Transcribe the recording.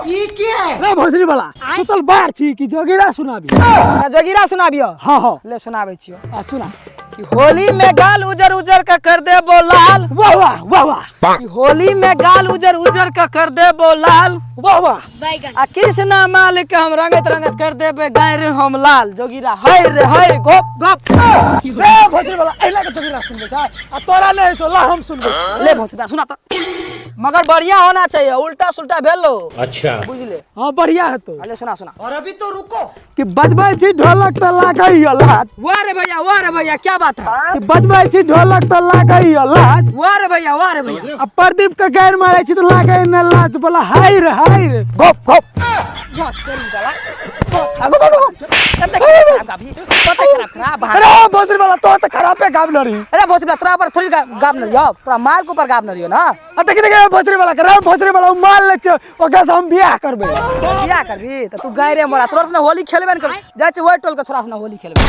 ई के रे भोसरी वाला सुतल बार छी कि जोगिरा सुनाबी जोगिरा सुनाबियो। हां हां ले सुनाबे छियो। सुना कि होली में गाल उजर उजर का कर दे बोलाल। वाह वाह वाह वाह कि होली में गाल उजर उजर का कर दे बोलाल। वाह वाह आ कृष्णा मालिक हम रंगत रंगत कर देबे गाय रे हम लाल। जोगिरा हाय रे हाय गोप गोप। रे भोसरी वाला एला के जोगिरा सुनबे छ आ तोरा नहीं तो ला हम सुनबे। ले भोसड़ा सुना तो मगर बढ़िया होना चाहिए, उल्टा सुल्टा भेल लो। अच्छा बुझले? हां बढ़िया है तो। अरे सुना सुना। और अभी तो रुको कि बजबै छी ढोलक त लागई लाज। वाह रे भैया क्या बात है? कि बजबै छी ढोलक त लागई लाज। वाह रे भैया आ प्रदीप के गैर मारे छी त लागई न लाज। बोला हाय रे गप गप अरे भोसरी वाला तो खराब है गाब लड़ी। अरे भोसड़ा तोरा पर थोड़ी गाब न रियो, तोरा माल के ऊपर गाब न रियो ना। देख भोसरी वाला करे भोसरी वाला माल ले छ ओकरा से हम बियाह करबे। बियाह करबी त तू गाय रे मोरा तोरा से होली खेलबे न कर। जाय छ ओय टोल के छोरा से होली खेलबे।